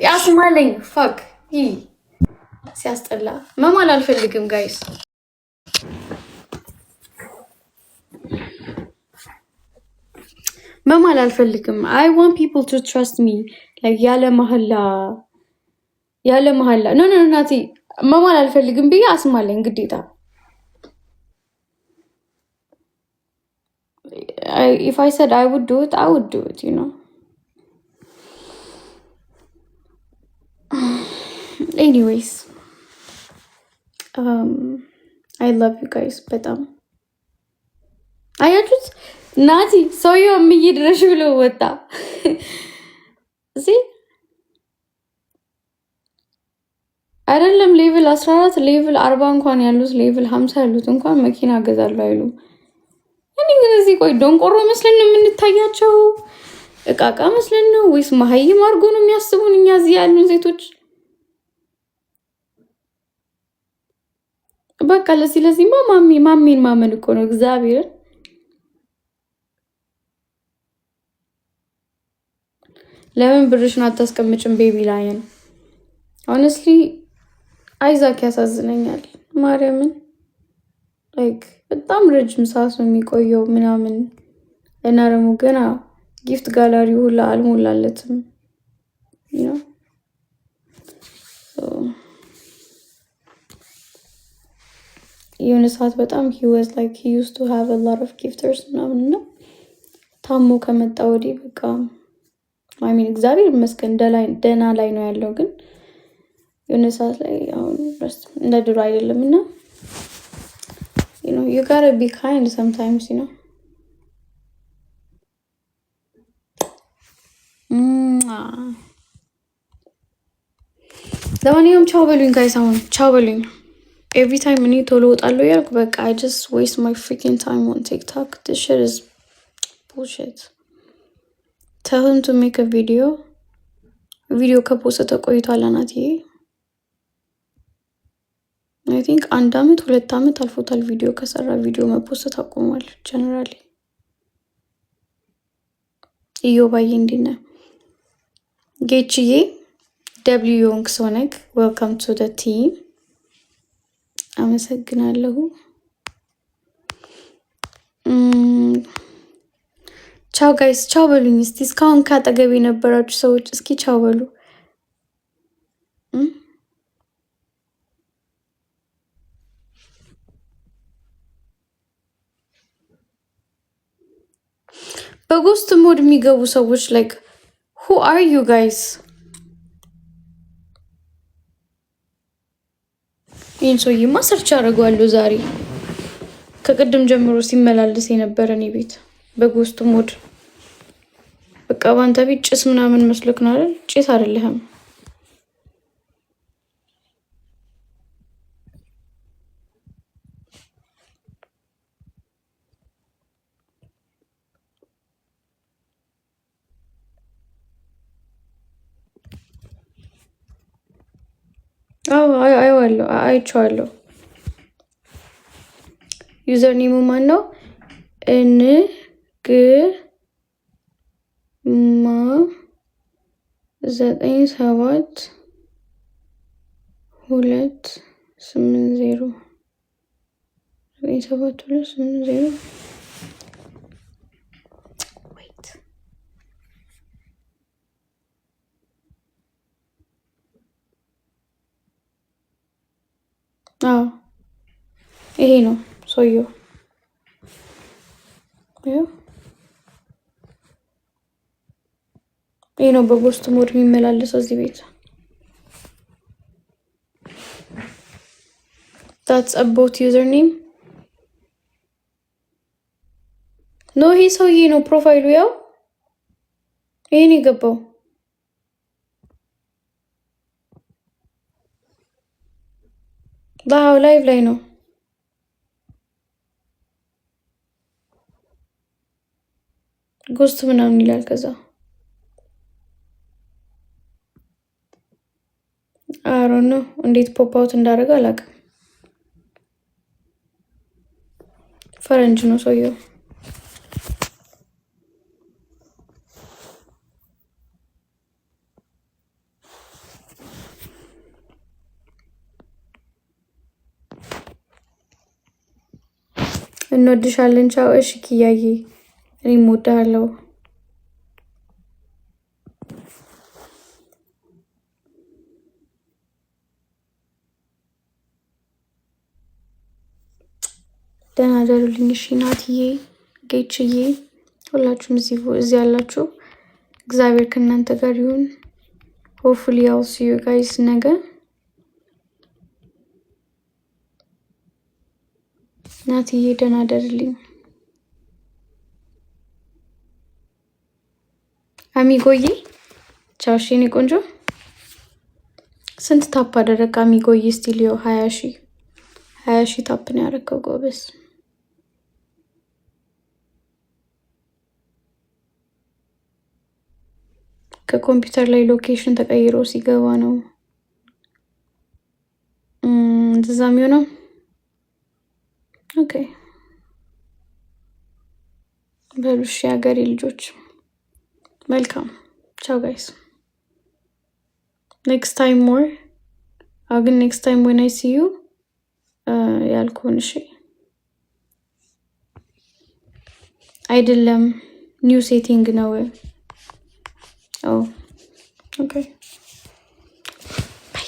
ያስማለኝ ፋክ ሲያስጠላ መማል አልፈልግም ጋይስ መማል አልፈልግም I want people to trust me like ያለ መሐላ no ናቲ መማል አልፈልግም ብዬ አስማለኝ ግዴታ if I said I would do it you know anyways I love you guys በጣም አያችሁት ናቲ ሰውየው የሚይድረሽ ብሎ ወጣ እዚህ አይደለም ሌቭል 14 ሌቭል 40 እንኳን ያሉት ሌቭል 50 ያሉት እንኳን መኪና ገዛለሁ አይሉ እኔ ግን እዚህ ቆይ ዶንቆሮ መስለን ነው የምንታያቸው እቃቃ መስለን ነው ወይስ መሀይም አድርጎ ነው የሚያስቡን እኛ እዚህ ያሉን ሴቶች በቃ ለዚህማ ማሚን ማመን እኮ ነው እግዚአብሔር ለምን ብርሽን አታስቀምጭም ቤቢ ላይን honestly አይዛክ ያሳዝነኛል ማርያምን like በጣም ረጅም ሰዓት ነው የሚቆየው ምናምን እና ደግሞ ገና ጊፍት ጋላሪ ሁላ አልሞላለትም you know የሆነ ሰዓት በጣም he was like he used to have a lot of gifters ምናምን ነው ታሞ ከመጣ ወዲህ በቃ I mean እግዚአብሔር ይመስገን ደህና ላይ ነው ያለው ግን የሆነ ሰዓት ላይ አሁን እንደ ድሮ አይደለምና you know you gotta be kind sometimes you know ለማንኛውም ቻው በሉኝ ጋይስ አሁን ቻው በሉኝ every time እኔ ቶሎ ወጣለሁ ያልኩ በቃ I just waste my freaking time on TikTok this shit is bullshit tell him to make a video ከፖስተ ቆይቷል አናትዬ I think 1 አመት 2 አመት አልፎታል ቪዲዮ ከሰራ ቪዲዮ መፖስት አቆሟል ጀነራሊ ኢዮባዬ እንዲና ጌችዬ W Young Sonic welcome to the team አመሰግናለሁ ቻው ጋይስ ቻው በሉኝ እስቲ እስካሁን ካጠገብ የነበራችሁ ሰዎች እስኪ ቻው በሉ በጎስት ሞድ የሚገቡ ሰዎች like who are you guys ይህን ሰውዬማ ሰርች አደርገዋለሁ ዛሬ ከቅድም ጀምሮ ሲመላለስ የነበረ እኔ ቤት በጎስት ሞድ በቃ ባንተ ቤት ጭስ ምናምን መስልክ ነው አይደል ጭስ አይደለም አይቼዋለሁ ዩዘር ኔሙ ማን ነው ማ 9728097280 ይሄ ነው ሰውየው ይሄ ነው በጎስት ሞድ የሚመላለሰው እዚህ ቤት that's about username no ይሄ ሰውዬ ነው ፕሮፋይሉ ያው ይሄን ይገባው ላይቭ ላይ ነው ጎስት ምናምን ይላል ከዛ አሮ ነው እንዴት ፖፕ አውት እንዳደረገ አላውቅም ፈረንጅ ነው ሰውየው እንወድሻለን። ቻው። እሺ ኪያዬ፣ እኔም እወድሃለሁ። ደህና ደሩልኝ። እሺ ናትዬ፣ ጌችዬ፣ ሁላችሁም እዚህ ያላችሁ እግዚአብሔር ከእናንተ ጋር ይሁን። ሆፕፉሊ አል ሲ ዩ ጋይስ ነገ። ናትዬ ደህና ደርልኝ። አሚጎዬ ቻው። እሺ የኔ ቆንጆ፣ ስንት ታፕ አደረግ አሚጎዬ? ስቲሊዮ 20 ሺህ ታፕ ነው ያደረከው። ጎበስ። ከኮምፒውተር ላይ ሎኬሽን ተቀይሮ ሲገባ ነው እንደዛ የሚሆነው። ኦኬ በሉሽ የሀገሬ ልጆች፣ መልካም ቻው ጋይስ። ኔክስት ታይም ሞር ግን ኔክስት ታይም ወን አይ ሲ ዩ ያልኩህን እሺ። አይደለም ኒው ሴቲንግ ነው። ኦኬ ባይ